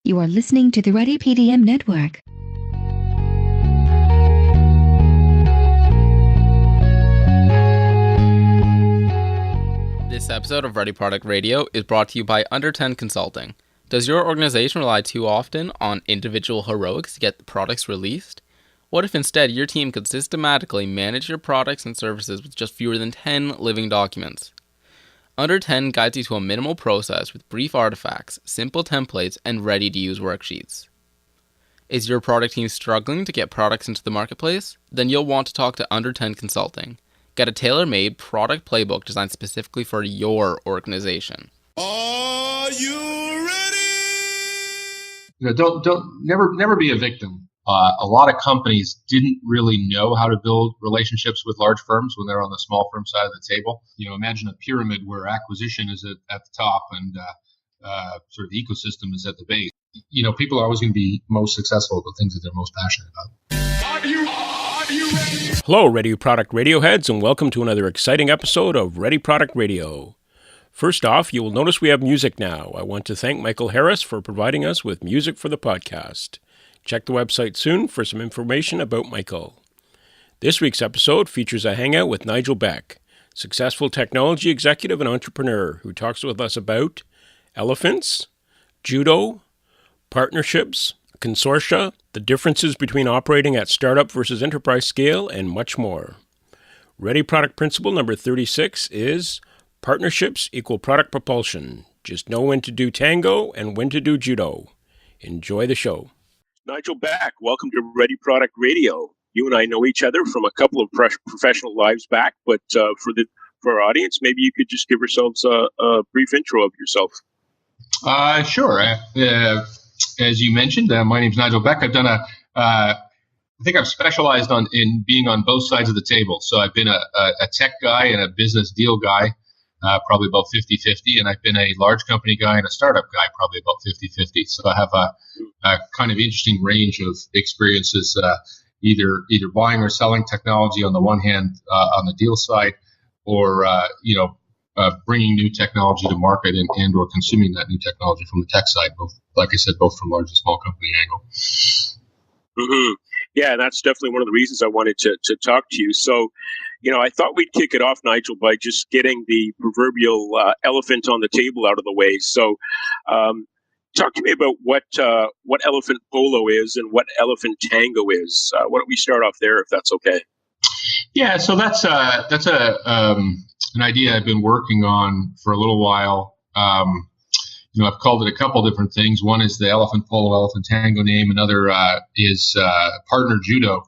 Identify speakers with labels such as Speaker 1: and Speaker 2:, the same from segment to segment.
Speaker 1: You are listening to the Ready PDM Network.
Speaker 2: This episode of Ready Product Radio is brought to you by Under 10 Consulting. Does your organization rely too often on individual heroics to get the products released? What if instead your team could systematically manage your products and services with just fewer than 10 living documents? Under 10 guides you to a minimal process with brief artifacts, simple templates, and ready-to-use worksheets. Is your product team struggling to get products into the marketplace? Then you'll want to talk to Under 10 Consulting. Get a tailor-made product playbook designed specifically for your organization.
Speaker 3: Are you ready?
Speaker 4: Never be a victim. A lot of companies didn't really know how to build relationships with large firms when they're on the small firm side of the table. Imagine a pyramid where acquisition is at the top and sort of the ecosystem is at the base. People are always going to be most successful at the things that they're most passionate about.
Speaker 3: Are you ready?
Speaker 5: Hello, Ready Product Radio heads, and welcome to another exciting episode of Ready Product Radio. First off, you will notice we have music now. I want to thank Michael Harris for providing us with music for the podcast. Check the website soon for some information about Michael. This week's episode features a hangout with Nigel Beck, successful technology executive and entrepreneur who talks with us about elephants, Judo, partnerships, Consortia, the differences between operating at startup versus enterprise scale, and much more. Ready Product Principle number 36 is partnerships equal product propulsion. Just know when to do Tango and when to do Judo. Enjoy the show. Nigel Beck, welcome to Ready Product Radio. You and I know each other from a couple of professional lives back, but for our audience, maybe you could just give yourselves a brief intro of yourself.
Speaker 4: Sure. As you mentioned, my name is Nigel Beck. I think I've specialized in being on both sides of the table. So I've been a tech guy and a business deal guy, probably about 50-50, and I've been a large company guy and a startup guy, probably about 50-50. So I have a kind of interesting range of experiences, either buying or selling technology on the one hand, on the deal side, or bringing new technology to market and or consuming that new technology from the tech side, both, like I said, both from large and small company angle.
Speaker 5: Mm-hmm. Yeah, and that's definitely one of the reasons I wanted to talk to you. So, I thought we'd kick it off, Nigel, by just getting the proverbial elephant on the table out of the way. So, talk to me about what elephant polo is and what elephant tango is. Why don't we start off there, if that's okay?
Speaker 4: Yeah, so that's an idea I've been working on for a little while. I've called it a couple different things. One is the elephant polo, elephant tango name. Another is partner judo.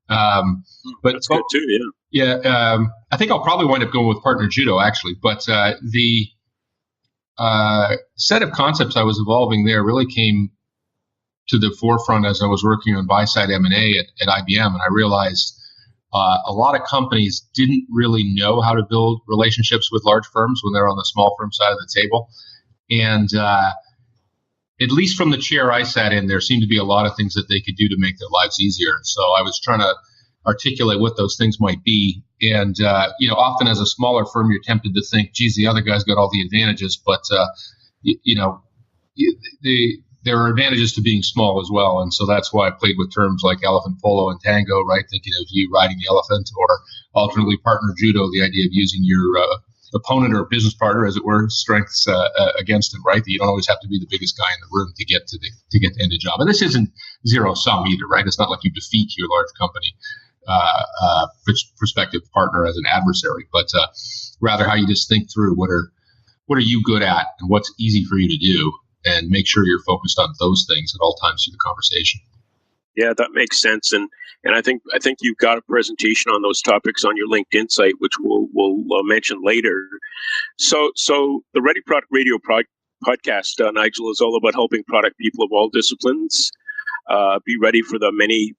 Speaker 4: But
Speaker 5: that's good too. Yeah.
Speaker 4: Yeah. I think I'll probably wind up going with partner judo actually. But the set of concepts I was evolving there really came to the forefront as I was working on buy-side M&A at IBM, and I realized a lot of companies didn't really know how to build relationships with large firms when they're on the small firm side of the table. And at least from the chair I sat in, there seemed to be a lot of things that they could do to make their lives easier. So I was trying to articulate what those things might be. And, often as a smaller firm, you're tempted to think, geez, the other guy's got all the advantages. But, there are advantages to being small as well. And so that's why I played with terms like elephant polo and tango, right? Thinking of you riding the elephant, or alternately partner judo, the idea of using your opponent or business partner, as it were, strengths against him, right? That you don't always have to be the biggest guy in the room to get to the end of the job. And this isn't zero sum either, right? It's not like you defeat your large company prospective partner as an adversary, but rather how you just think through what are you good at and what's easy for you to do, and make sure you're focused on those things at all times through the conversation.
Speaker 5: Yeah, that makes sense, and I think you've got a presentation on those topics on your LinkedIn site, which we'll mention later. So the Ready Product Radio podcast, Nigel, is all about helping product people of all disciplines be ready for the many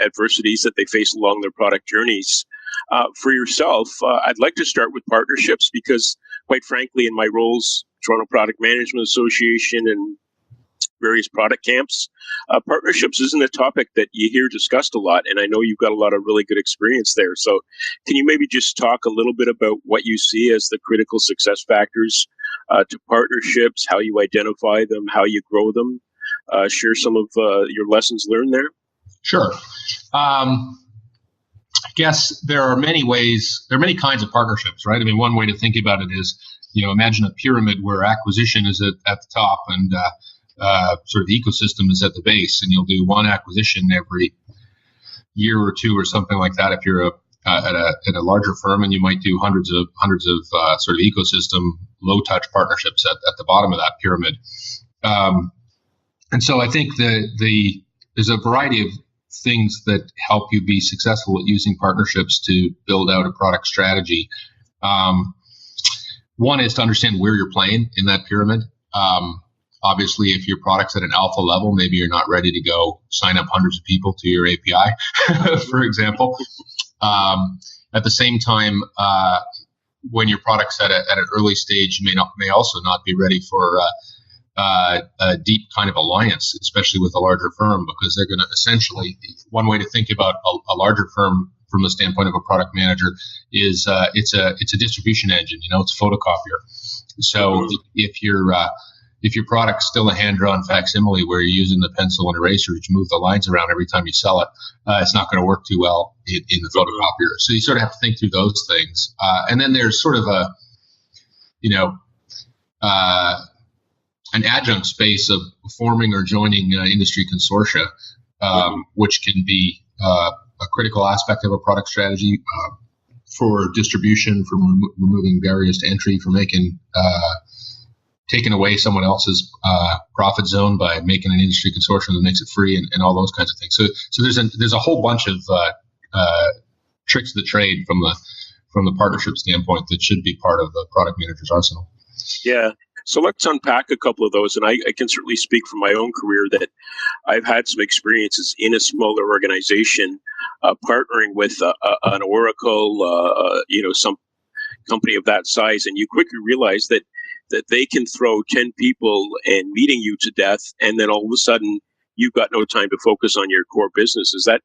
Speaker 5: adversities that they face along their product journeys. For yourself, I'd like to start with partnerships because, quite frankly, in my roles, Toronto Product Management Association and various product camps. Partnerships isn't a topic that you hear discussed a lot, and I know you've got a lot of really good experience there. So can you maybe just talk a little bit about what you see as the critical success factors to partnerships, how you identify them, how you grow them? Share some of your lessons learned there.
Speaker 4: Sure. I guess there are many ways, there are many kinds of partnerships, right? I mean, one way to think about it is, imagine a pyramid where acquisition is at the top and sort of the ecosystem is at the base, and you'll do one acquisition every year or two or something like that. If you're at a larger firm, and you might do hundreds of sort of ecosystem, low touch partnerships at the bottom of that pyramid. And so I think there's a variety of things that help you be successful at using partnerships to build out a product strategy. One is to understand where you're playing in that pyramid. Obviously, if your product's at an alpha level, maybe you're not ready to go sign up hundreds of people to your API, for example. At the same time, when your product's at an early stage, you may also not be ready for a deep kind of alliance, especially with a larger firm, because they're going to essentially, one way to think about a larger firm from the standpoint of a product manager is it's a distribution engine. It's a photocopier. So if your product's still a hand-drawn facsimile where you're using the pencil and eraser to move the lines around every time you sell it, it's not going to work too well in the photocopier. So you sort of have to think through those things. And then there's sort of an adjunct space of forming or joining industry consortia, which can be a critical aspect of a product strategy for distribution, for removing barriers to entry, for taking away someone else's profit zone by making an industry consortium that makes it free, and all those kinds of things. So there's a whole bunch of tricks of the trade from the partnership standpoint that should be part of the product manager's arsenal.
Speaker 5: Yeah. So let's unpack a couple of those. And I can certainly speak from my own career that I've had some experiences in a smaller organization, partnering with an Oracle, some company of that size. And you quickly realize that they can throw 10 people and meeting you to death. And then all of a sudden you've got no time to focus on your core business. Is that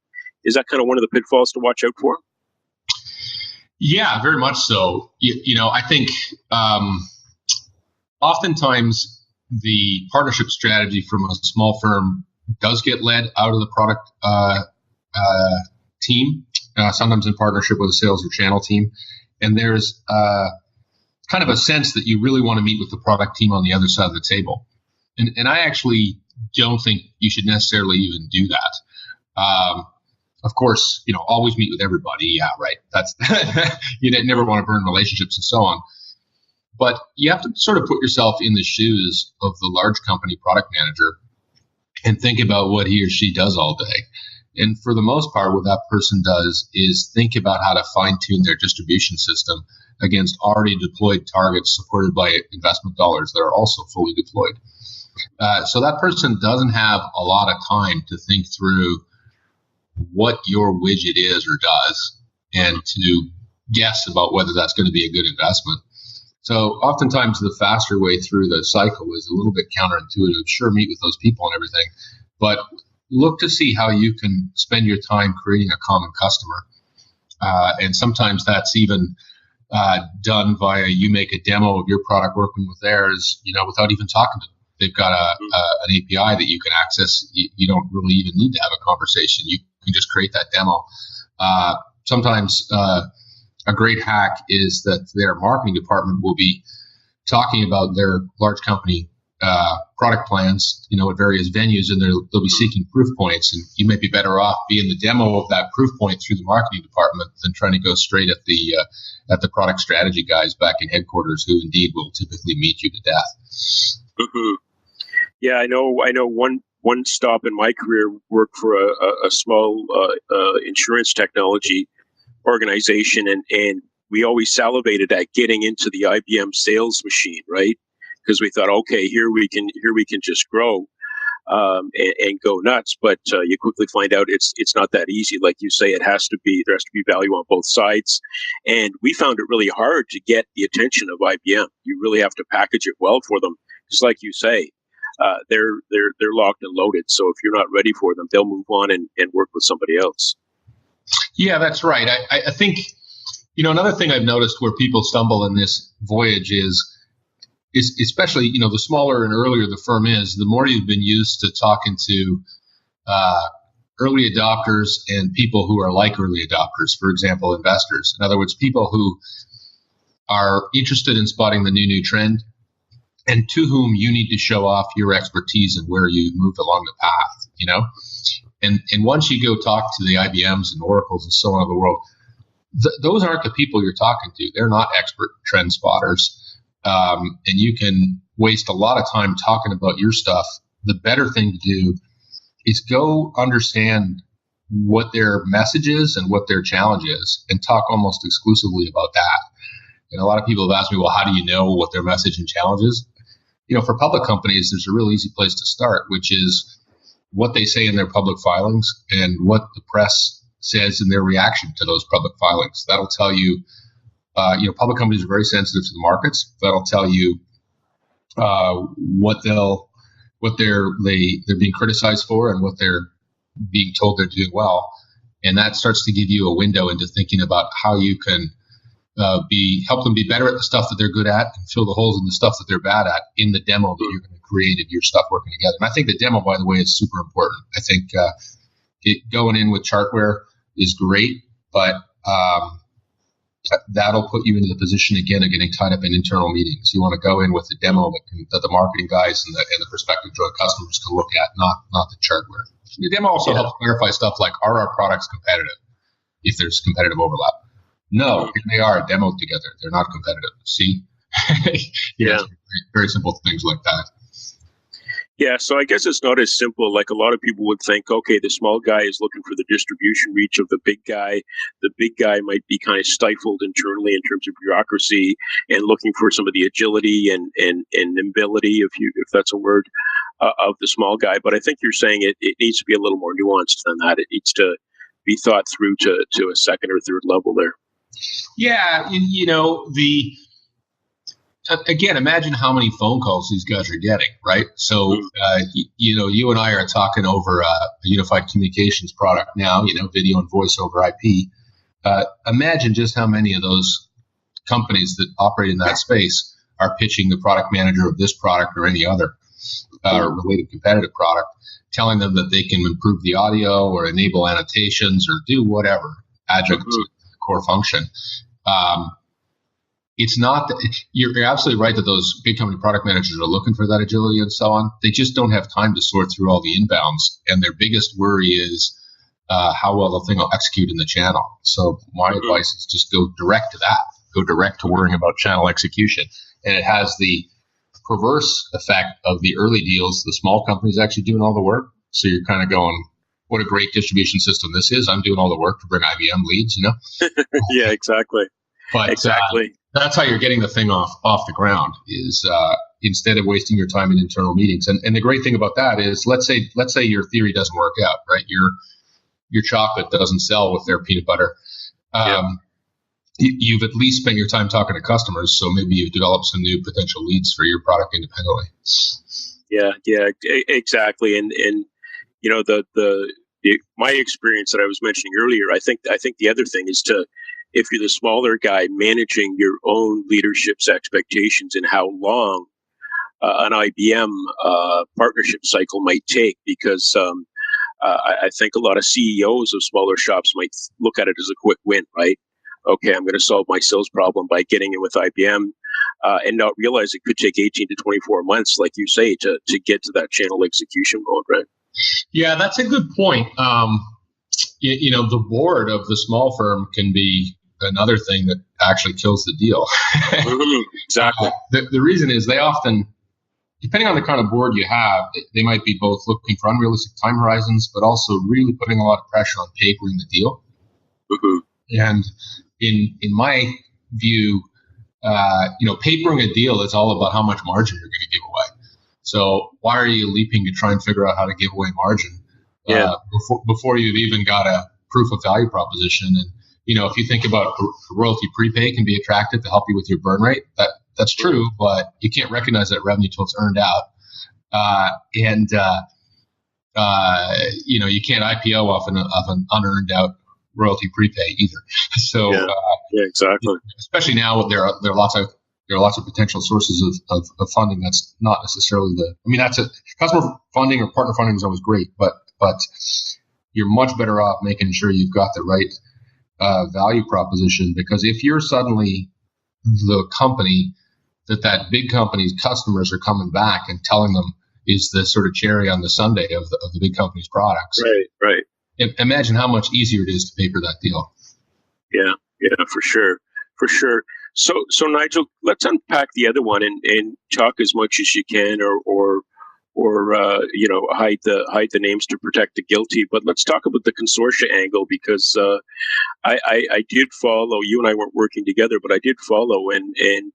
Speaker 5: kind of one of the pitfalls to watch out for?
Speaker 4: Yeah, very much so. I think, oftentimes, the partnership strategy from a small firm does get led out of the product team, sometimes in partnership with a sales or channel team. And there's kind of a sense that you really want to meet with the product team on the other side of the table. And I actually don't think you should necessarily even do that. Of course, always meet with everybody. Yeah, right. That's you never want to burn relationships and so on. But you have to sort of put yourself in the shoes of the large company product manager and think about what he or she does all day. And for the most part, what that person does is think about how to fine-tune their distribution system against already deployed targets supported by investment dollars that are also fully deployed. So that person doesn't have a lot of time to think through what your widget is or does and to guess about whether that's going to be a good investment. So oftentimes the faster way through the cycle is a little bit counterintuitive. Sure, meet with those people and everything, but look to see how you can spend your time creating a common customer. And sometimes that's even done via you make a demo of your product working with theirs, without even talking to them. They've got an API that you can access. You don't really even need to have a conversation. You can just create that demo. Sometimes a great hack is that their marketing department will be talking about their large company product plans, at various venues, and they'll be seeking proof points. And you may be better off being the demo of that proof point through the marketing department than trying to go straight at the product strategy guys back in headquarters, who indeed will typically meet you to death.
Speaker 5: Mm-hmm. Yeah, I know. One stop in my career worked for a small insurance technology organization, and we always salivated at getting into the IBM sales machine, right? Because we thought, okay, here we can just grow and go nuts. But you quickly find out it's not that easy. Like you say, there has to be value on both sides, and we found it really hard to get the attention of IBM. You really have to package it well for them, just like you say. they're locked and loaded. So if you're not ready for them, they'll move on and work with somebody else.
Speaker 4: Yeah, that's right. I think, another thing I've noticed where people stumble in this voyage is especially, the smaller and earlier the firm is, the more you've been used to talking to early adopters and people who are like early adopters, for example, investors. In other words, people who are interested in spotting the new trend and to whom you need to show off your expertise and where you moved along the path, And once you go talk to the IBMs and Oracles and so on of the world, those aren't the people you're talking to. They're not expert trend spotters. And you can waste a lot of time talking about your stuff. The better thing to do is go understand what their message is and what their challenge is and talk almost exclusively about that. And a lot of people have asked me, well, how do you know what their message and challenge is? For public companies, there's a real easy place to start, which is what they say in their public filings and what the press says in their reaction to those public filings. That'll tell you, public companies are very sensitive to the markets. That'll tell you what they're being criticized for and what they're being told they're doing well. And that starts to give you a window into thinking about how you can help them be better at the stuff that they're good at and fill the holes in the stuff that they're bad at in the demo that you're going to create of your stuff working together. And I think the demo, by the way, is super important. I think going in with chartware is great, but that'll put you into the position again of getting tied up in internal meetings. You want to go in with the demo that the marketing guys and the prospective joint customers can look at, not the chartware. The demo also helps clarify stuff like, are our products competitive if there's competitive overlap? No, here they are demoed together. They're not competitive. See? Very simple things like that.
Speaker 5: Yeah, so I guess it's not as simple. Like a lot of people would think, okay, the small guy is looking for the distribution reach of the big guy. The big guy might be kind of stifled internally in terms of bureaucracy and looking for some of the agility and nimbility, if that's a word, of the small guy. But I think you're saying it needs to be a little more nuanced than that. It needs to be thought through to a second or third level there.
Speaker 4: Yeah, again, imagine how many phone calls these guys are getting, right? So, you and I are talking over a unified communications product now, video and voice over IP. Imagine just how many of those companies that operate in that space are pitching the product manager of this product or any other related competitive product, telling them that they can improve the audio or enable annotations or do whatever adjunct to the core function. It's not that you're absolutely right that those big company product managers are looking for that agility and so on. They just don't have time to sort through all the inbounds. And their biggest worry is how well the thing will execute in the channel. So my advice is just go direct to that. Go direct to worrying about channel execution. And it has the perverse effect of the early deals, the small companies actually doing all the work. So you're kind of going, what a great distribution system this is. I'm doing all the work to bring IBM leads,
Speaker 5: Yeah, exactly.
Speaker 4: But
Speaker 5: exactly.
Speaker 4: That's how you're getting the thing off the ground is instead of wasting your time in internal meetings. And the great thing about that is let's say your theory doesn't work out, right? Your chocolate doesn't sell with their peanut butter. You've at least spent your time talking to customers, so maybe you've developed some new potential leads for your product independently.
Speaker 5: Yeah, exactly. And my experience that I was mentioning earlier, I think the other thing is if you're the smaller guy, managing your own leadership's expectations and how long an IBM partnership cycle might take, because I think a lot of CEOs of smaller shops might look at it as a quick win, right? Okay, I'm going to solve my sales problem by getting in with IBM and not realize it could take 18 to 24 months, like you say, to get to that channel execution mode, right?
Speaker 4: Yeah, that's a good point. The board of the small firm can be another thing that actually kills the deal.
Speaker 5: Exactly.
Speaker 4: The reason is they often, depending on the kind of board you have, they might be both looking for unrealistic time horizons, but also really putting a lot of pressure on papering the deal. And in my view, papering a deal is all about how much margin you're going to give away. So why are you leaping to try and figure out how to give away margin before you've even got a proof of value proposition? And if you think about royalty prepay can be attractive to help you with your burn rate, that's true, but you can't recognize that revenue till it's earned out. and you can't IPO off an unearned out royalty prepay either. So
Speaker 6: exactly.
Speaker 4: Especially now, there are lots of potential sources of funding. That's not necessarily that's a customer funding or partner funding is always great, but you're much better off making sure you've got the right value proposition, because if you're suddenly the company that big company's customers are coming back and telling them is the sort of cherry on the sundae of the big company's products.
Speaker 6: Right.
Speaker 4: Imagine how much easier it is to paper that deal.
Speaker 6: Yeah, for sure. So Nigel, let's unpack the other one and talk as much as you can, or hide the names to protect the guilty. But let's talk about the Consortia angle, because I did follow. You and I weren't working together, but I did follow, and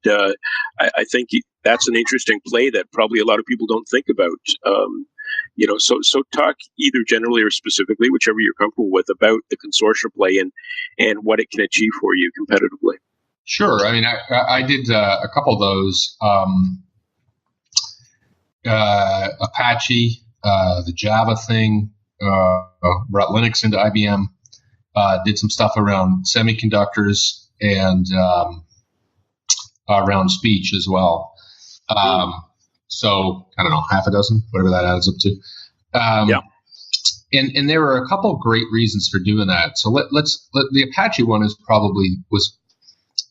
Speaker 6: I think that's an interesting play that probably a lot of people don't think about. So talk either generally or specifically, whichever you're comfortable with, about the Consortia play and what it can achieve for you competitively.
Speaker 4: Sure. I mean, I did a couple of those. Apache, the Java thing, brought Linux into IBM, did some stuff around semiconductors and around speech as well. So I don't know, half a dozen, whatever that adds up to. And there were a couple of great reasons for doing that. So the Apache one was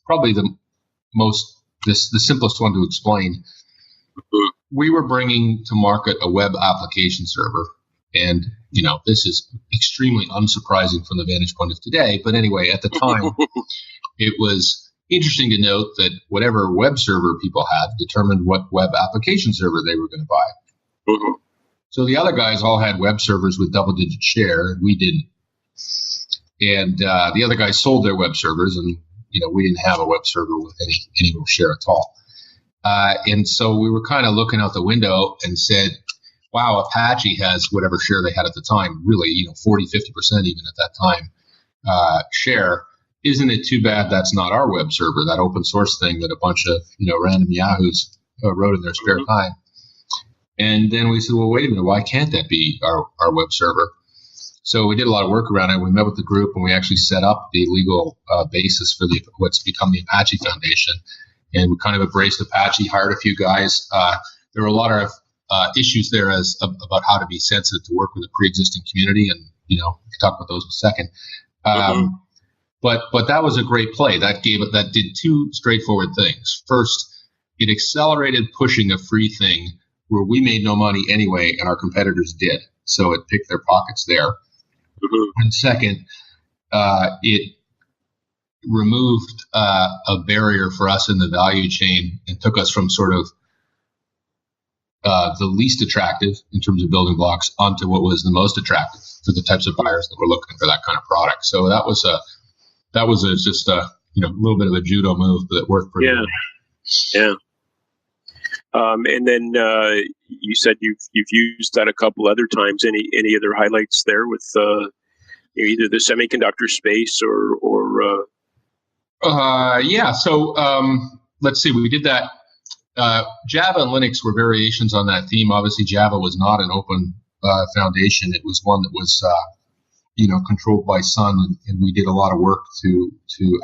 Speaker 4: probably the simplest one to explain. We were bringing to market a web application server, and this is extremely unsurprising from the vantage point of today. But anyway, at the time, it was interesting to note that whatever web server people had determined what web application server they were going to buy. So the other guys all had web servers with double-digit share, and we didn't. And the other guys sold their web servers, and we didn't have a web server with any real share at all. And so we were kind of looking out the window and said, wow, Apache has whatever share they had at the time, really, 40, 50% even at that time share. Isn't it too bad that's not our web server, that open source thing that a bunch of, random yahoos wrote in their spare time? And then we said, well, wait a minute, why can't that be our web server? So we did a lot of work around it. We met with the group, and we actually set up the legal basis for what's become the Apache Foundation. And we kind of embraced Apache, hired a few guys. There were a lot of issues there about how to be sensitive to work with a pre-existing community, and we can talk about those in a second. But that was a great play. That did two straightforward things. First, it accelerated pushing a free thing where we made no money anyway, and our competitors did. So it picked their pockets there. And second, it removed a barrier for us in the value chain and took us from sort of the least attractive in terms of building blocks onto what was the most attractive for the types of buyers that were looking for that kind of product. So that was just a little bit of a judo move, but it worked pretty well.
Speaker 6: Yeah. And then you said you've used that a couple other times. Any other highlights there with either the semiconductor space or
Speaker 4: yeah. So let's see. We did that. Java and Linux were variations on that theme. Obviously, Java was not an open foundation. It was one that was controlled by Sun, and we did a lot of work to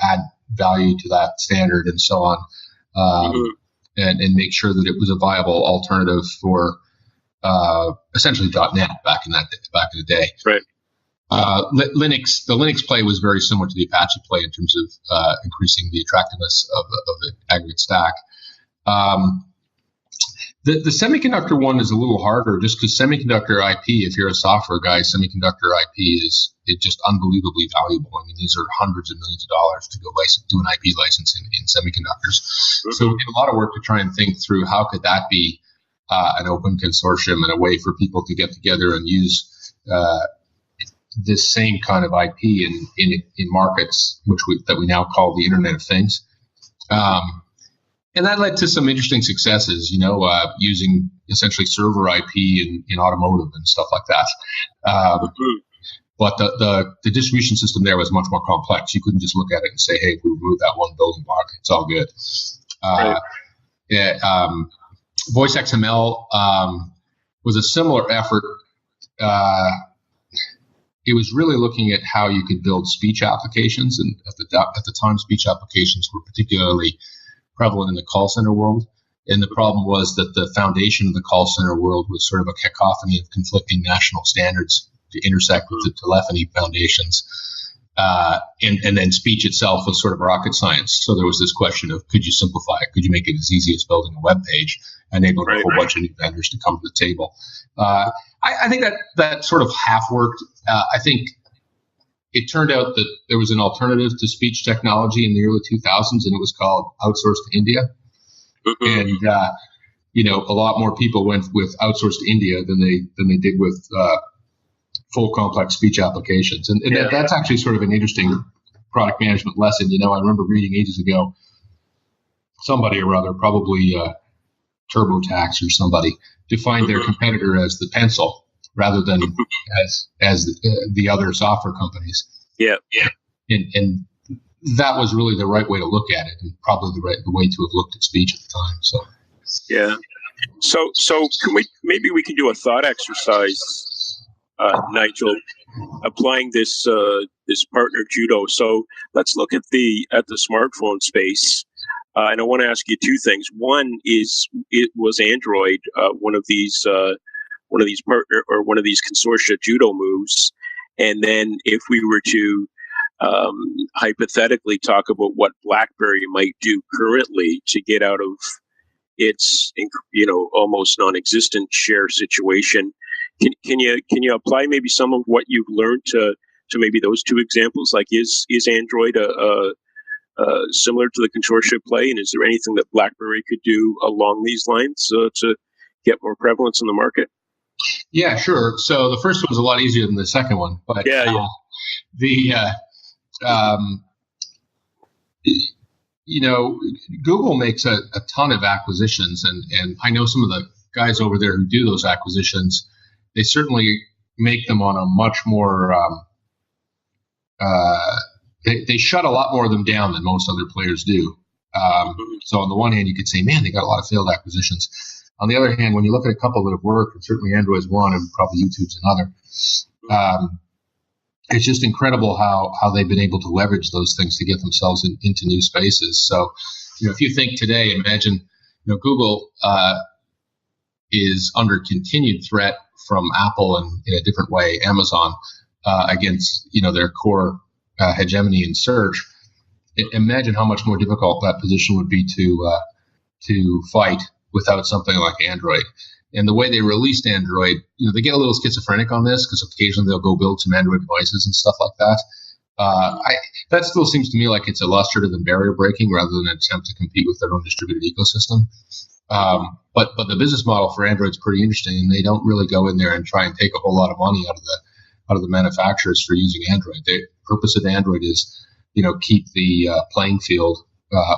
Speaker 4: add value to that standard and so on, and make sure that it was a viable alternative for essentially .NET back in the day.
Speaker 6: Right.
Speaker 4: The Linux play was very similar to the Apache play in terms of increasing the attractiveness of the aggregate stack. The semiconductor one is a little harder just because semiconductor IP, if you're a software guy, semiconductor IP is just unbelievably valuable. I mean, these are hundreds of millions of dollars to go do an IP license in semiconductors. So we did a lot of work to try and think through how could that be an open consortium and a way for people to get together and use this same kind of IP in markets that we now call the Internet of Things. And that led to some interesting successes, using essentially server IP in automotive and stuff like that. But the distribution system there was much more complex. You couldn't just look at it and say, hey, if we remove that one building block, it's all good. Right. Voice XML was a similar effort. It was really looking at how you could build speech applications, and at the time, speech applications were particularly prevalent in the call center world. And the problem was that the foundation of the call center world was sort of a cacophony of conflicting national standards to intersect with the telephony foundations. And then speech itself was sort of rocket science. So there was this question of, could you simplify it? Could you make it as easy as building a web page, enabling a whole bunch of new vendors to come to the table? I think that sort of half worked. I think it turned out that there was an alternative to speech technology in the early 2000s, and it was called outsourced to India. And a lot more people went with outsourced to India than they did with full complex speech applications. And that's actually sort of an interesting product management lesson. I remember reading ages ago, somebody or other, probably TurboTax or somebody, defined their competitor as the pencil rather than as the other software companies. Yeah. And that was really the right way to look at it, and probably the way to have looked at speech at the time. So.
Speaker 6: Yeah. So maybe we can do a thought exercise, Nigel, applying this partner Judo. So let's look at the smartphone space, and I want to ask you two things. One is, it was Android one of these partner or one of these Consortia Judo moves, and then if we were to hypothetically talk about what BlackBerry might do currently to get out of its almost non-existent share situation. Can you apply maybe some of what you've learned to maybe those two examples? Like, is Android similar to the Consortia play, and is there anything that BlackBerry could do along these lines to get more prevalence in the market?
Speaker 4: Yeah, sure. So the first one was a lot easier than the second one, but Google makes a ton of acquisitions, and I know some of the guys over there who do those acquisitions. They certainly make them on a much more they shut a lot more of them down than most other players do. So on the one hand, you could say, man, they got a lot of failed acquisitions. On the other hand, when you look at a couple that have worked, and certainly Android's one, and probably YouTube's another, it's just incredible how they've been able to leverage those things to get themselves into new spaces. So, if you think today, imagine, Google is under continued threat from Apple and, in a different way, Amazon, against, their core hegemony in search. Imagine how much more difficult that position would be to fight without something like Android. And the way they released Android, they get a little schizophrenic on this because occasionally they'll go build some Android devices and stuff like that. That still seems to me like it's illustrative and barrier breaking rather than an attempt to compete with their own distributed ecosystem. But the business model for Android's pretty interesting, and they don't really go in there and try and take a whole lot of money out of the manufacturers for using Android. The purpose of Android is, keep the playing field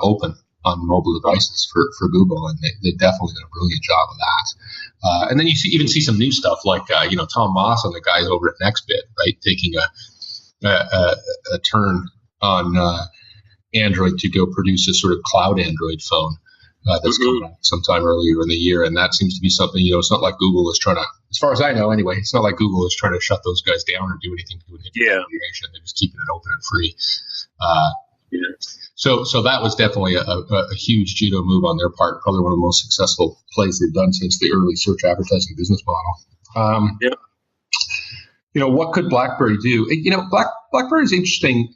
Speaker 4: open on mobile devices for Google, and they definitely did a brilliant job of that. And then you even see some new stuff like Tom Moss and the guys over at Nextbit, right, taking a turn on Android to go produce a sort of cloud Android phone that's coming out sometime earlier in the year, and that seems to be something. It's not like Google is trying to, as far as I know, anyway, it's not like Google is trying to shut those guys down or do anything to inhibit innovation. They're just keeping it open and free. So that was definitely a huge Judo move on their part. Probably one of the most successful plays they've done since the early search advertising business model. What could BlackBerry do? BlackBerry is interesting.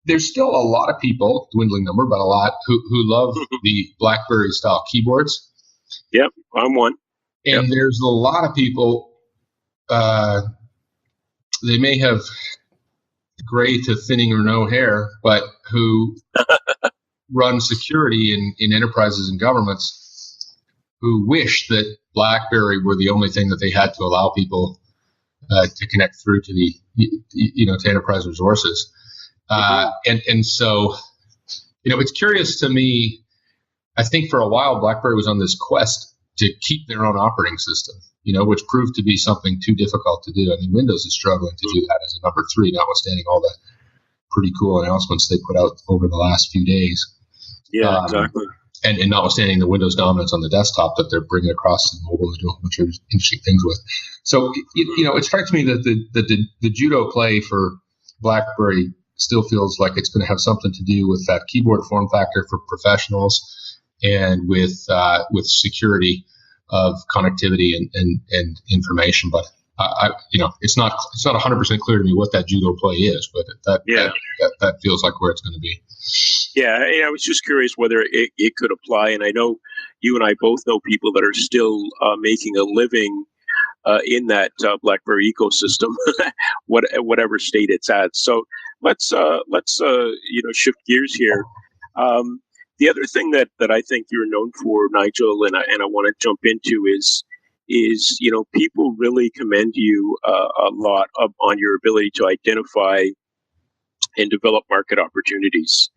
Speaker 4: There's still a lot of people, dwindling number, but a lot who love the BlackBerry style keyboards.
Speaker 6: Yep, I'm one.
Speaker 4: And there's a lot of people. They may have gray to thinning or no hair, but who run security in enterprises and governments, who wish that BlackBerry were the only thing that they had to allow people to connect through to the to enterprise resources. And so it's curious to me. I think for a while BlackBerry was on this quest to keep their own operating system, which proved to be something too difficult to do. I mean, Windows is struggling to do that as a number 3, notwithstanding all the pretty cool announcements they put out over the last few days.
Speaker 6: Yeah, exactly.
Speaker 4: and notwithstanding the Windows dominance on the desktop that they're bringing across to mobile and doing a bunch of interesting things with. So, it strikes me that the Judo play for BlackBerry still feels like it's going to have something to do with that keyboard form factor for professionals and with security of connectivity and information. But it's not 100% clear to me what that Judo play is, but that feels like where it's going to be.
Speaker 6: Yeah, I was just curious whether it could apply, and I know you and I both know people that are still making a living in that BlackBerry ecosystem, whatever state it's at. So let's shift gears here. The other thing that I think you're known for, Nigel, and I want to jump into is people really commend you a lot on your ability to identify and develop market opportunities.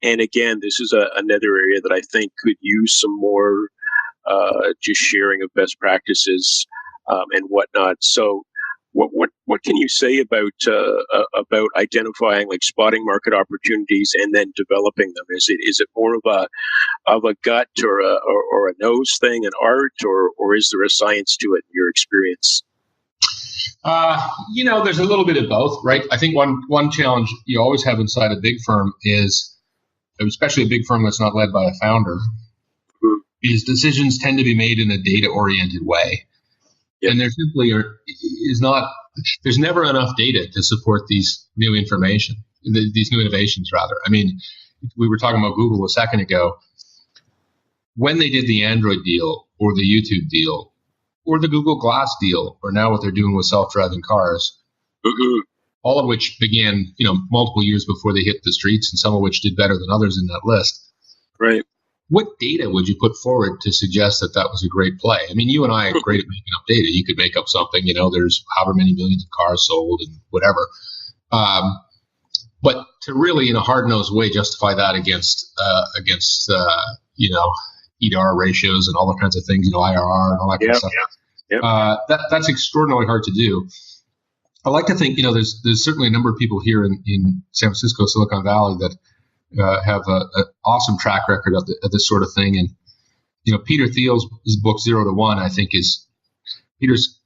Speaker 6: And again, this is another area that I think could use some more just sharing of best practices and whatnot. So, what can you say about identifying, like spotting market opportunities and then developing them? Is it more of a gut or a nose thing, an art, or is there a science to it in your experience?
Speaker 4: There's a little bit of both, right? I think one challenge you always have inside a big firm is, especially a big firm that's not led by a founder, is decisions tend to be made in a data-oriented way. Yep. And there simply there's never enough data to support these new innovations, rather. I mean, we were talking about Google a second ago. When they did the Android deal or the YouTube deal or the Google Glass deal, or now what they're doing with self-driving cars, all of which began, multiple years before they hit the streets, and some of which did better than others in that list.
Speaker 6: Right.
Speaker 4: What data would you put forward to suggest that was a great play? I mean, you and I are great at making up data. You could make up something, there's however many millions of cars sold and whatever. But to really, in a hard-nosed way, justify that against EDR ratios and all that kinds of things, IRR and all that kind of stuff. Yep. That's extraordinarily hard to do. I like to think, there's certainly a number of people here in San Francisco, Silicon Valley, that have an awesome track record of this sort of thing. And, Peter Thiel's book, 0 to 1, I think Peter's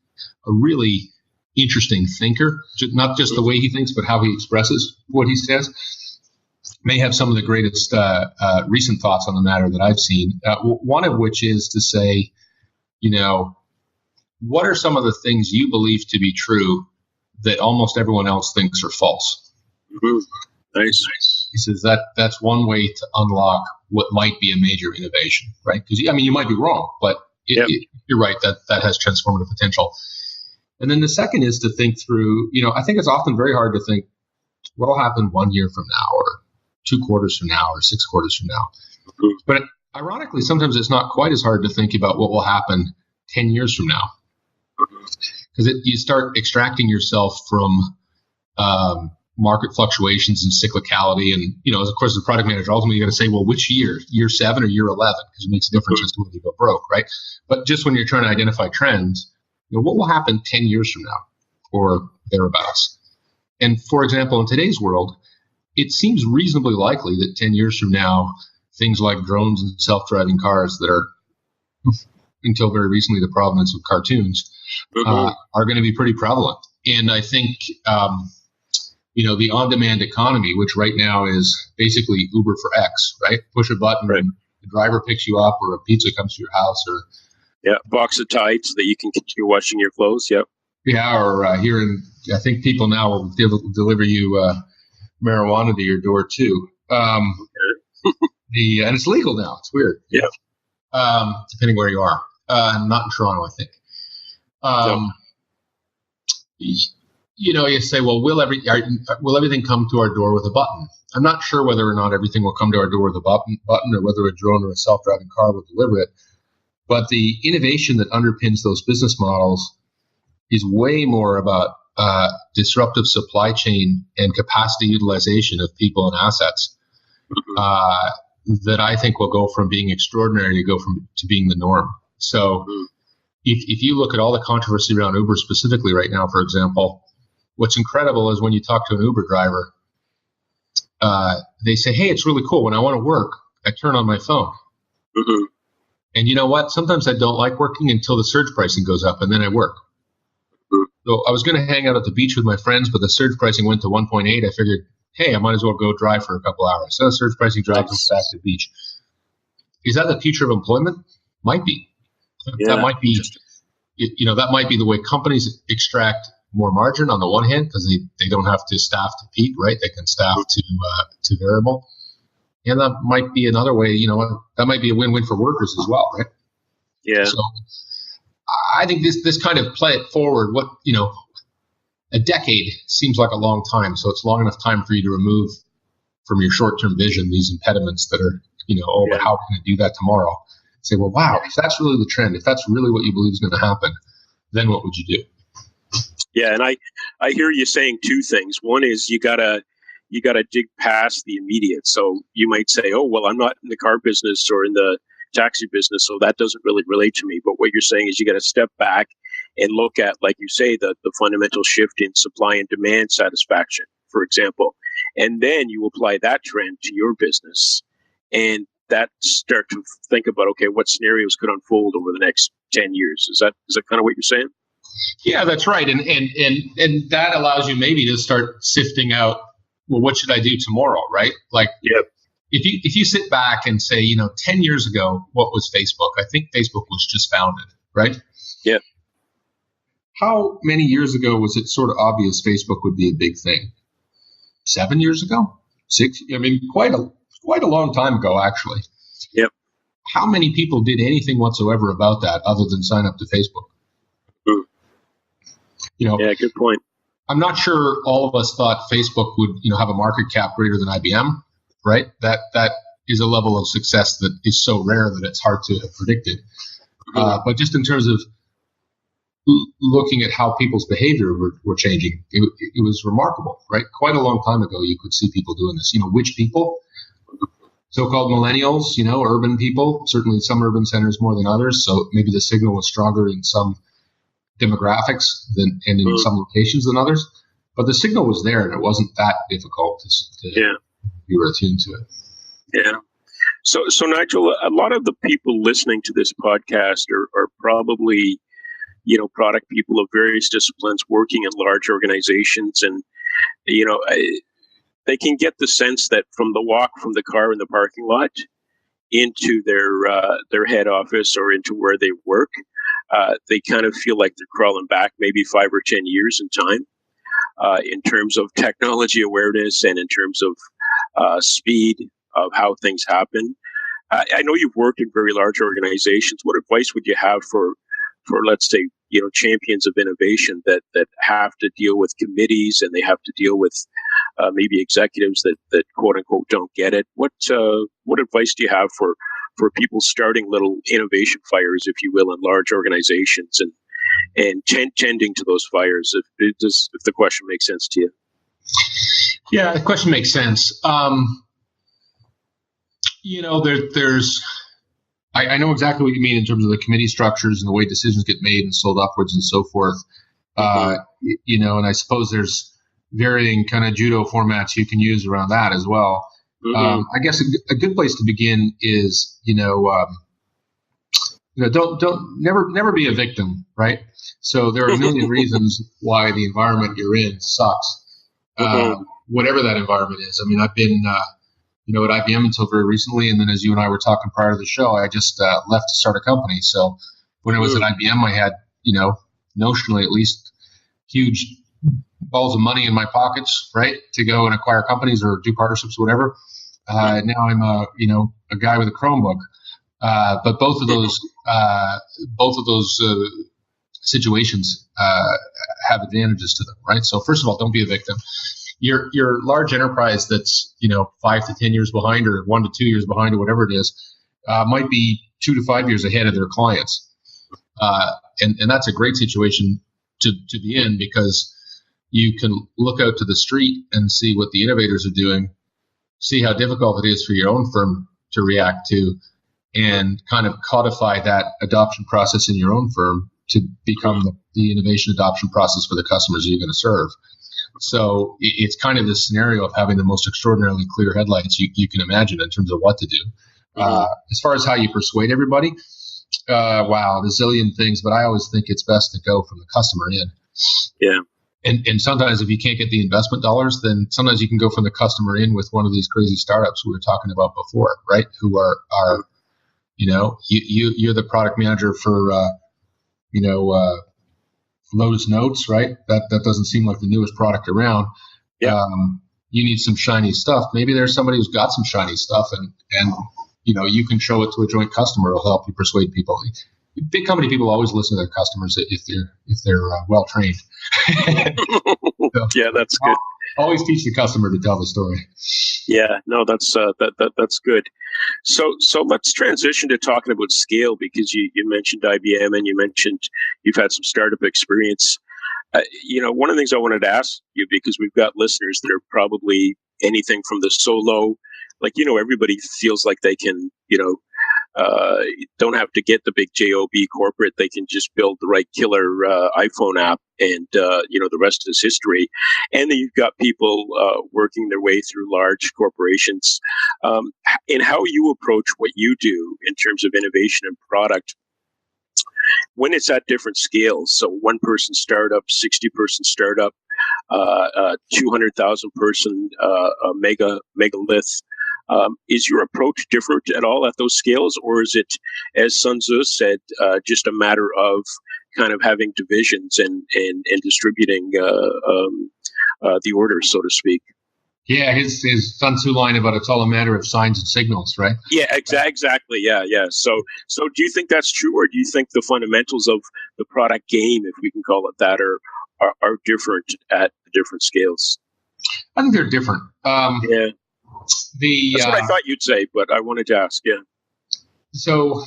Speaker 4: a really interesting thinker, not just the way he thinks, but how he expresses what he says. May have some of the greatest recent thoughts on the matter that I've seen. One of which is to say, what are some of the things you believe to be true that almost everyone else thinks are false?
Speaker 6: Mm-hmm. Nice.
Speaker 4: He says that's one way to unlock what might be a major innovation, right? Because you might be wrong, but you're right that has transformative potential. And then the second is to think through. I think it's often very hard to think what will happen 1 year from now, or 2 quarters from now, or 6 quarters from now. Mm-hmm. But ironically, sometimes it's not quite as hard to think about what will happen 10 years from now, because you start extracting yourself from market fluctuations and cyclicality. And, of course, as a product manager, ultimately you got to say, well, which year 7 or year 11? Because it makes a difference as to whether you go broke, right? But just when you're trying to identify trends, what will happen 10 years from now or thereabouts? And for example, in today's world, it seems reasonably likely that 10 years from now, things like drones and self-driving cars that are, until very recently, the provenance of cartoons, are going to be pretty prevalent. And I think, the on-demand economy, which right now is basically Uber for X, right? Push a button and the driver picks you up, or a pizza comes to your house, or
Speaker 6: box of tights so that you can continue washing your clothes. Yep. Yeah,
Speaker 4: or here I think people now will deliver you marijuana to your door too. And it's legal now. It's weird.
Speaker 6: Yeah.
Speaker 4: Depending where you are. Not in Toronto, I think. You say, well, will everything come to our door with a button? I'm not sure whether or not everything will come to our door with a button, or whether a drone or a self-driving car will deliver it. But the innovation that underpins those business models is way more about disruptive supply chain and capacity utilization of people and assets that I think will go from being extraordinary to being the norm. So if you look at all the controversy around Uber specifically right now, for example, what's incredible is when you talk to an Uber driver, they say, hey, it's really cool. When I want to work, I turn on my phone.
Speaker 6: Mm-hmm.
Speaker 4: And you know what? Sometimes I don't like working until the surge pricing goes up, and then I work.
Speaker 6: Mm-hmm.
Speaker 4: So I was going to hang out at the beach with my friends, but the surge pricing went to 1.8. I figured, hey, I might as well go drive for a couple hours. So the surge pricing dropped and back to the beach. Is that the future of employment? Might be.
Speaker 6: Yeah.
Speaker 4: That might be. That might be the way companies extract more margin on the one hand, because they don't have to staff to peak, right? They can staff to variable. And that might be another way, that might be a win-win for workers as well, right?
Speaker 6: Yeah.
Speaker 4: So I think this kind of play it forward, a decade seems like a long time. So it's long enough time for you to remove from your short-term vision these impediments that are, but how can I do that tomorrow? Say, well, wow, if that's really the trend, if that's really what you believe is going to happen, then what would you do?
Speaker 6: Yeah, and I hear you saying two things. One is you gotta dig past the immediate. So you might say, oh, well, I'm not in the car business or in the taxi business, so that doesn't really relate to me. But what you're saying is you got to step back and look at, like you say, the fundamental shift in supply and demand satisfaction, for example. And then you apply that trend to your business and that start to think about, okay, what scenarios could unfold over the next 10 years? Is that kind of what you're saying?
Speaker 4: Yeah, that's right. And that allows you maybe to start sifting out, well, what should I do tomorrow, right? Like,
Speaker 6: yep.
Speaker 4: If you sit back and say, 10 years ago, what was Facebook? I think Facebook was just founded, right?
Speaker 6: Yeah.
Speaker 4: How many years ago was it sort of obvious Facebook would be a big thing? 7 years ago? 6? I mean, quite a long time ago, actually.
Speaker 6: Yep.
Speaker 4: How many people did anything whatsoever about that other than sign up to Facebook?
Speaker 6: Mm. Yeah, good point.
Speaker 4: I'm not sure all of us thought Facebook would, have a market cap greater than IBM, right? That is a level of success that is so rare that it's hard to have predicted. But just in terms of looking at how people's behavior were changing, it was remarkable, right? Quite a long time ago, you could see people doing this. Which people? So-called millennials, urban people, certainly some urban centers more than others. So maybe the signal was stronger in some demographics and in some locations than others. But the signal was there, and it wasn't that difficult to you were attuned to it.
Speaker 6: Yeah. So Nigel, a lot of the people listening to this podcast are probably, product people of various disciplines working in large organizations, and they can get the sense that from the walk from the car in the parking lot into their head office or into where they work, they kind of feel like they're crawling back maybe 5 or 10 years in time in terms of technology awareness and in terms of speed of how things happen. I know you've worked in very large organizations. What advice would you have for let's say, champions of innovation that have to deal with committees and they have to deal with maybe executives that quote unquote don't get it? What advice do you have for people starting little innovation fires, if you will, in large organizations and tending to those fires? If the question makes sense to you.
Speaker 4: Yeah, the question makes sense. There's I know exactly what you mean in terms of the committee structures and the way decisions get made and sold upwards and so forth. And I suppose there's varying kind of judo formats you can use around that as well. I guess a good place to begin is, never be a victim, right? So there are a million reasons why the environment you're in sucks, whatever that environment is. I mean, I've been, at IBM until very recently, and then as you and I were talking prior to the show, I just left to start a company. So when I was at IBM, I had, notionally at least huge balls of money in my pockets, right, to go and acquire companies or do partnerships or whatever. Now I'm a guy with a Chromebook. But both of those situations have advantages to them, right? So first of all, don't be a victim. Your large enterprise that's 5 to 10 years behind, or 1 to 2 years behind, or whatever it is, might be 2 to 5 years ahead of their clients, and that's a great situation to be in, because you can look out to the street and see what the innovators are doing, see how difficult it is for your own firm to react to, and kind of codify that adoption process in your own firm to become the innovation adoption process for the customers that you're going to serve. So it's kind of this scenario of having the most extraordinarily clear headlights you can imagine in terms of what to do. As far as how you persuade everybody, wow, a zillion things, but I always think it's best to go from the customer in.
Speaker 6: Yeah.
Speaker 4: And sometimes if you can't get the investment dollars, then sometimes you can go from the customer in with one of these crazy startups we were talking about before, right? Who are you're the product manager for, Lotus Notes, right? That doesn't seem like the newest product around.
Speaker 6: Yeah.
Speaker 4: You need some shiny stuff. Maybe there's somebody who's got some shiny stuff and you can show it to a joint customer. It'll help you persuade people. Big company people always listen to their customers if they're well trained. So,
Speaker 6: yeah, that's good.
Speaker 4: Always teach the customer to tell the story.
Speaker 6: Yeah, no, that's good. So let's transition to talking about scale, because you mentioned IBM and you mentioned you've had some startup experience. One of the things I wanted to ask you, because we've got listeners that are probably anything from the solo, everybody feels like they can, don't have to get the big JOB corporate. They can just build the right killer iPhone app, and the rest is history. And then you've got people working their way through large corporations. And how you approach what you do in terms of innovation and product when it's at different scales. So 1-person startup, 60-person startup, 200,000 person megalith. Is your approach different at all at those scales, or is it, as Sun Tzu said, just a matter of kind of having divisions and distributing the orders, so to speak?
Speaker 4: Yeah, his Sun Tzu line about it's all a matter of signs and signals, right?
Speaker 6: Yeah, exactly. Yeah. So do you think that's true, or do you think the fundamentals of the product game, if we can call it that, are different at different scales?
Speaker 4: I think they're different.
Speaker 6: Yeah. That's what I thought you'd say, but I wanted to ask. Yeah.
Speaker 4: So,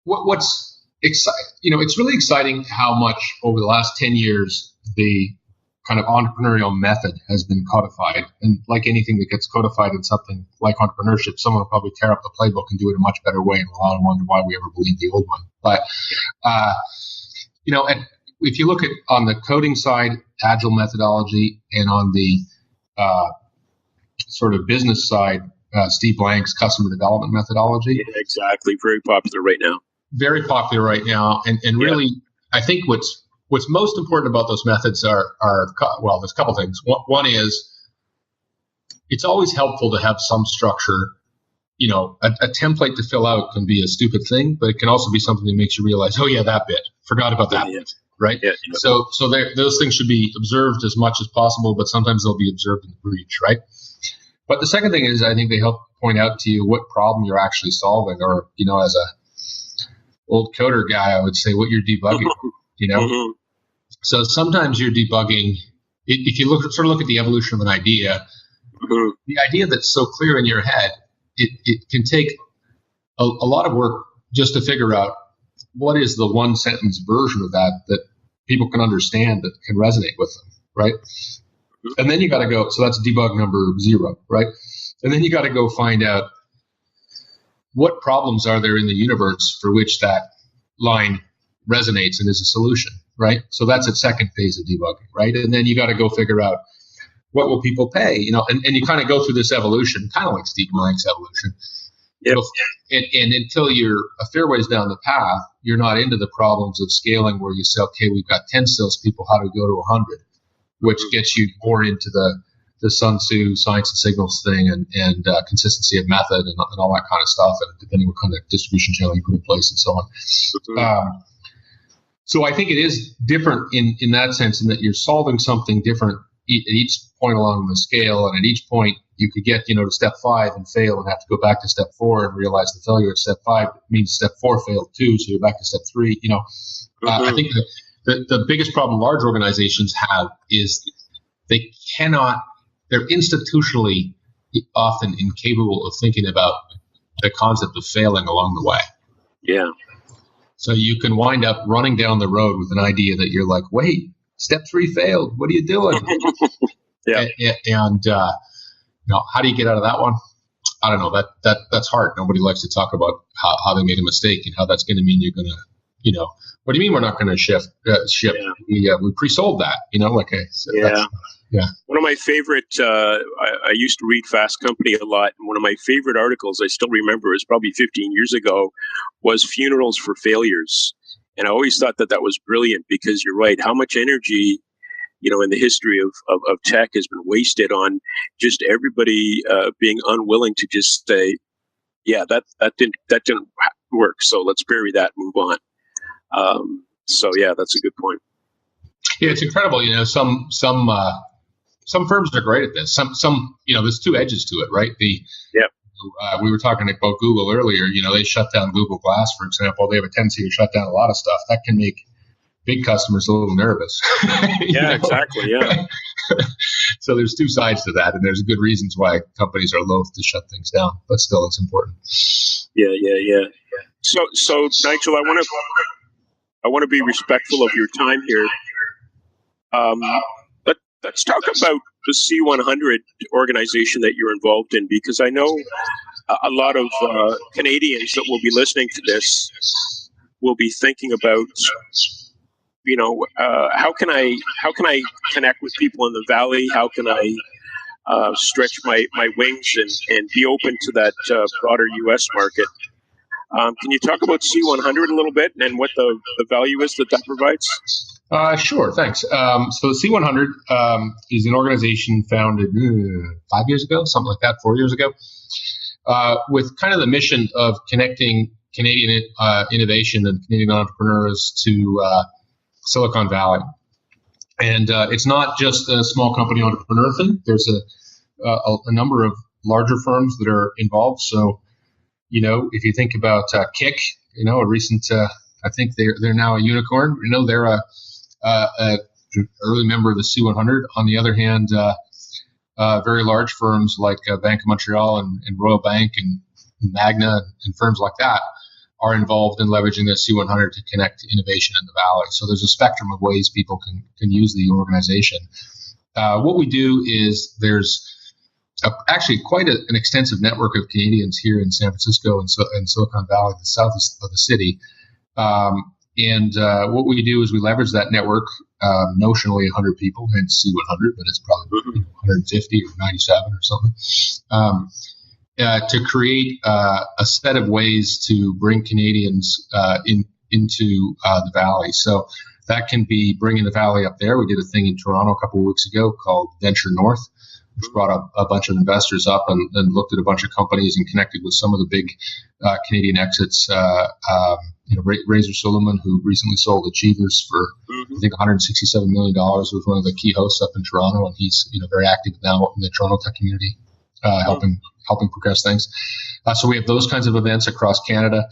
Speaker 4: what's exciting? It's really exciting how much over the last 10 years the kind of entrepreneurial method has been codified. And like anything that gets codified in something like entrepreneurship, someone will probably tear up the playbook and do it a much better way, and we'll all wonder why we ever believed the old one. But and if you look at on the coding side, agile methodology, and on the sort of business side, Steve Blank's customer development methodology.
Speaker 6: Yeah, exactly. Very popular right now.
Speaker 4: Very popular right now. And really, I think what's most important about those methods are there's a couple things. One is it's always helpful to have some structure. A template to fill out can be a stupid thing, but it can also be something that makes you realize, oh yeah, that bit. Forgot about that bit. Right? Yeah. So those things should be observed as much as possible, but sometimes they'll be observed in the breach, right? But the second thing is I think they help point out to you what problem you're actually solving, or, as a old coder guy, I would say what you're debugging,
Speaker 6: Mm-hmm.
Speaker 4: So sometimes you're debugging, if you look at the evolution of an idea,
Speaker 6: mm-hmm.
Speaker 4: the idea that's so clear in your head, it can take a lot of work just to figure out what is the one sentence version of that people can understand, that can resonate with them, right? And then you got to go, so that's debug number 0, right? And then you got to go find out what problems are there in the universe for which that line resonates and is a solution, right? So that's a second phase of debugging, right? And then you got to go figure out what will people pay, and you kind of go through this evolution, kind of like Steve Blank's evolution.
Speaker 6: Yep.
Speaker 4: And until you're a fair ways down the path, you're not into the problems of scaling where you say, okay, we've got 10 salespeople, how do we go to 100? Which gets you more into the Sun Tzu science and signals thing and consistency of method and all that kind of stuff, and depending what kind of distribution channel you put in place and so on.
Speaker 6: Mm-hmm.
Speaker 4: So I think it is different in that sense, in that you're solving something different at each point along the scale, and at each point you could get to step 5 and fail and have to go back to step 4 and realize the failure at step 5 means step 4 failed too, so you're back to step 3.
Speaker 6: Mm-hmm.
Speaker 4: I think the biggest problem large organizations have is they're institutionally often incapable of thinking about the concept of failing along the way.
Speaker 6: Yeah.
Speaker 4: So you can wind up running down the road with an idea that you're like, wait, step 3 failed. What are you doing?
Speaker 6: Yeah.
Speaker 4: And how do you get out of that one? I don't know. That's hard. Nobody likes to talk about how they made a mistake and how that's going to mean you're going to what do you mean we're not going to ship?
Speaker 6: Yeah.
Speaker 4: We pre-sold that,
Speaker 6: One of my favorite, I used to read Fast Company a lot, and one of my favorite articles I still remember, it was probably 15 years ago, was Funerals for Failures. And I always thought that was brilliant, because you're right, how much energy, in the history of tech has been wasted on just everybody being unwilling to just say, yeah, that didn't work, so let's bury that, move on. So yeah, that's a good point.
Speaker 4: Yeah, it's incredible. Some firms are great at this. Some there's two edges to it, right? We were talking about Google earlier. They shut down Google Glass, for example. They have a tendency to shut down a lot of stuff. That can make big customers a little nervous.
Speaker 6: Yeah, exactly. Yeah.
Speaker 4: So there's two sides to that, and there's good reasons why companies are loath to shut things down. But still, it's important.
Speaker 6: Yeah. So Nigel, I want to be respectful of your time here. Let's talk about the C100 organization that you're involved in, because I know a lot of Canadians that will be listening to this will be thinking about, how can I connect with people in the Valley? How can I stretch my wings and be open to that broader U.S. market? Can you talk about C100 a little bit and what the value is that provides?
Speaker 4: Sure, thanks. So the C100 is an organization founded 5 years ago, something like that, 4 years ago, with kind of the mission of connecting Canadian innovation and Canadian entrepreneurs to Silicon Valley. And it's not just a small company entrepreneur thing. There's a number of larger firms that are involved. So, if you think about Kik, a recent, I think they're now a unicorn. They're a early member of the C100. On the other hand, very large firms like Bank of Montreal and Royal Bank and Magna and firms like that are involved in leveraging the C100 to connect innovation in the Valley. So there's a spectrum of ways people can use the organization. What we do is there's actually quite an extensive network of Canadians here in San Francisco and Silicon Valley, the south of the city. And what we do is we leverage that network, notionally 100 people, hence C100, but it's probably 150 or 97 or something, to create a set of ways to bring Canadians into the Valley. So that can be bringing the Valley up there. We did a thing in Toronto a couple of weeks ago called Venture North, which brought up a bunch of investors up and looked at a bunch of companies and connected with some of the big Canadian exits. Razor Suleiman, who recently sold Achievers for I think $167 million, was one of the key hosts up in Toronto, and he's very active now in the Toronto tech community, helping progress things. So we have those kinds of events across Canada.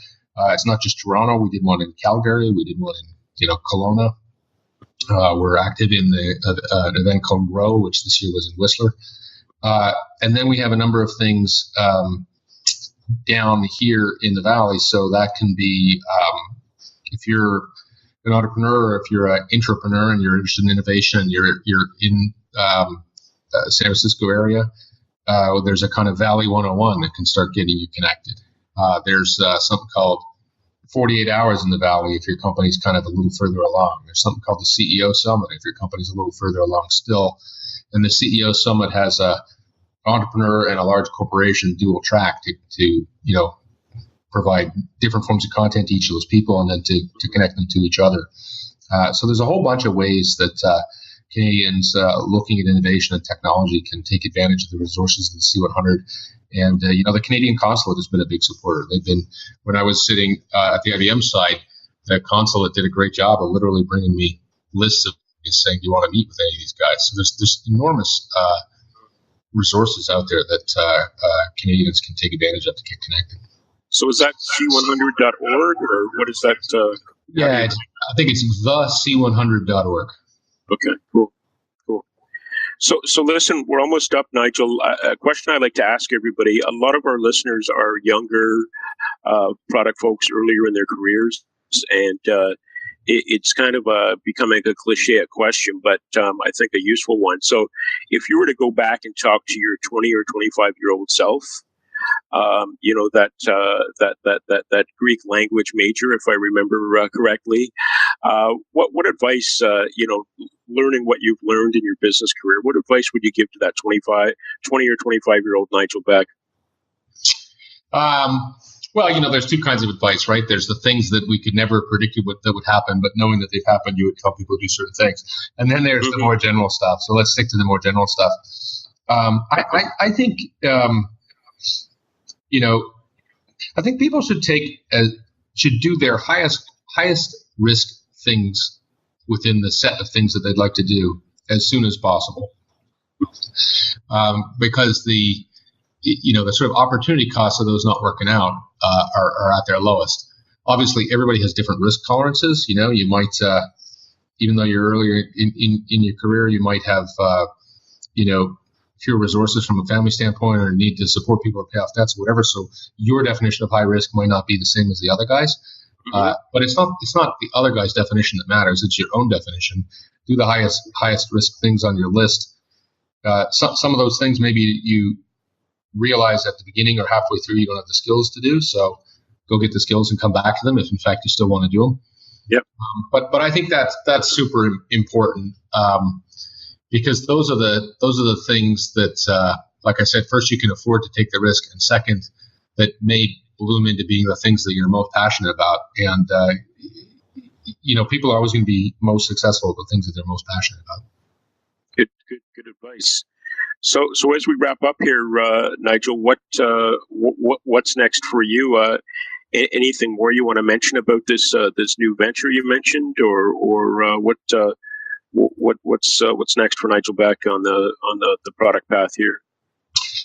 Speaker 4: It's not just Toronto. We did one in Calgary. We did one in Kelowna. We're active in an event called Grow, which this year was in Whistler. And then we have a number of things down here in the Valley. So that can be if you're an entrepreneur or if you're an intrapreneur and you're interested in innovation and you're in San Francisco area, there's a kind of Valley 101 that can start getting you connected. There's something called 48 hours in the Valley if your company's kind of a little further along. There's something called the CEO Summit if your company's a little further along still. And the CEO Summit has a entrepreneur and a large corporation dual track to provide different forms of content to each of those people and then to connect them to each other. So there's a whole bunch of ways that Canadians looking at innovation and technology can take advantage of the resources of the C100. And, the Canadian consulate has been a big supporter. They've been, when I was sitting at the IBM side, the consulate did a great job of literally bringing me lists of saying, do you want to meet with any of these guys? So there's enormous resources out there that Canadians can take advantage of to get connected.
Speaker 6: So is that c100.org or what is that?
Speaker 4: I think it's thec100.org.
Speaker 6: Okay, cool. So listen, we're almost up, Nigel. A question I like to ask everybody, a lot of our listeners are younger product folks earlier in their careers, and it's kind of becoming a cliche question, but I think a useful one. So if you were to go back and talk to your 20 or 25-year-old self, that Greek language major, if I remember correctly. What advice, learning what you've learned in your business career, what advice would you give to that 20 or 25-year-old Nigel Beck?
Speaker 4: Well, there's two kinds of advice, right? There's the things that we could never predict that would happen, but knowing that they've happened, you would tell people to do certain things. And then there's the more general stuff. So let's stick to the more general stuff. I think, I think people should do their highest risk things within the set of things that they'd like to do as soon as possible, because the sort of opportunity costs of those not working out are at their lowest. Obviously, everybody has different risk tolerances. You might, even though you're earlier in your career, you might have, fewer resources from a family standpoint, or need to support people to pay off debts or whatever. So your definition of high risk might not be the same as the other guys. But it's not the other guy's definition that matters. It's your own definition. Do the highest risk things on your list. Some of those things maybe you realize at the beginning or halfway through you don't have the skills to do. So go get the skills and come back to them if in fact you still want to do them.
Speaker 6: Yep.
Speaker 4: But I think that's super important, because those are the things that, like I said, first, you can afford to take the risk, and second, that may bloom into being the things that you're most passionate about. And people are always going to be most successful at the things that they're most passionate about.
Speaker 6: Good advice. So as we wrap up here, Nigel, what's next for you? Anything more you want to mention about this new venture you mentioned, or what's next for Nigel Beck on the product path here?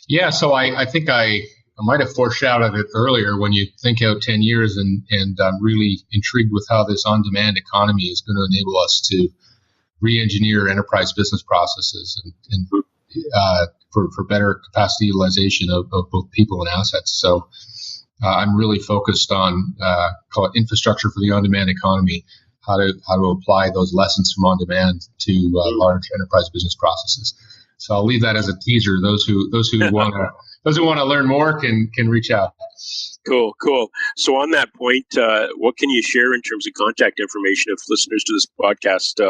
Speaker 4: Yeah, so I think I might have foreshadowed it earlier. When you think out 10 years, and I'm really intrigued with how this on-demand economy is going to enable us to re-engineer enterprise business processes and for better capacity utilization of both people and assets. So I'm really focused on call it infrastructure for the on-demand economy. How to apply those lessons from on-demand to large enterprise business processes. So I'll leave that as a teaser. Those who want to learn more can reach out.
Speaker 6: Cool. So on that point, what can you share in terms of contact information if listeners to this podcast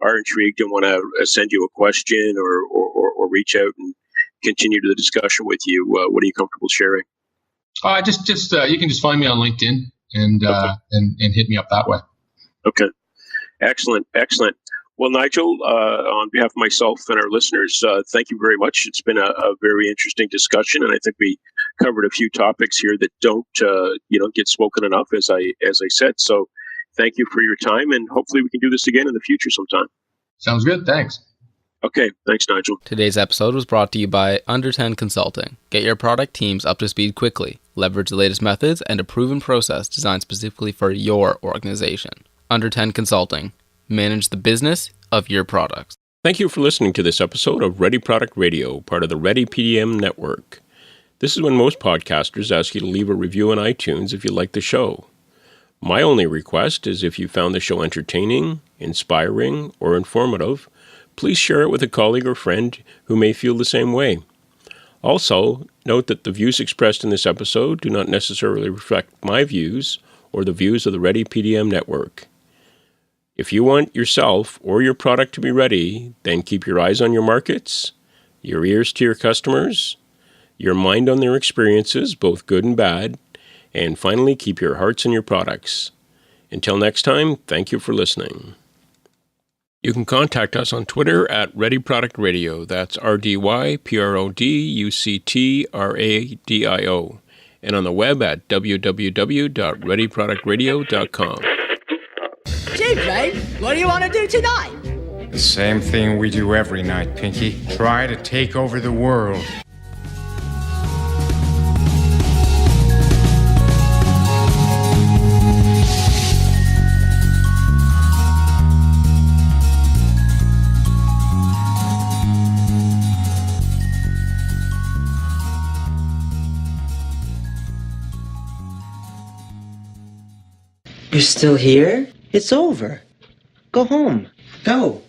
Speaker 6: are intrigued and want to send you a question or reach out and continue the discussion with you? What are you comfortable sharing?
Speaker 4: Just you can just find me on LinkedIn and hit me up that way.
Speaker 6: Okay. Excellent. Well, Nigel, on behalf of myself and our listeners, thank you very much. It's been a very interesting discussion, and I think we covered a few topics here that don't get spoken enough, as I said. So thank you for your time, and hopefully we can do this again in the future sometime.
Speaker 4: Sounds good. Thanks.
Speaker 6: Okay. Thanks, Nigel.
Speaker 2: Today's episode was brought to you by Under 10 Consulting. Get your product teams up to speed quickly. Leverage the latest methods and a proven process designed specifically for your organization. Under 10 Consulting. Manage the business of your products.
Speaker 5: Thank you for listening to this episode of Ready Product Radio, part of the Ready PDM network. This is when most podcasters ask you to leave a review on iTunes if you like the show. My only request is if you found the show entertaining, inspiring, or informative, please share it with a colleague or friend who may feel the same way. Also, note that the views expressed in this episode do not necessarily reflect my views or the views of the Ready PDM network. If you want yourself or your product to be ready, then keep your eyes on your markets, your ears to your customers, your mind on their experiences, both good and bad, and finally keep your hearts on your products. Until next time, thank you for listening. You can contact us on Twitter at Ready Product Radio. That's RDYPRODUCTRADIO. And on the web at www.readyproductradio.com.
Speaker 7: Gee, babe, what do you want to do tonight?
Speaker 8: The same thing we do every night, Pinky. Try to take over the world.
Speaker 9: You're still here? It's over. Go home. Go.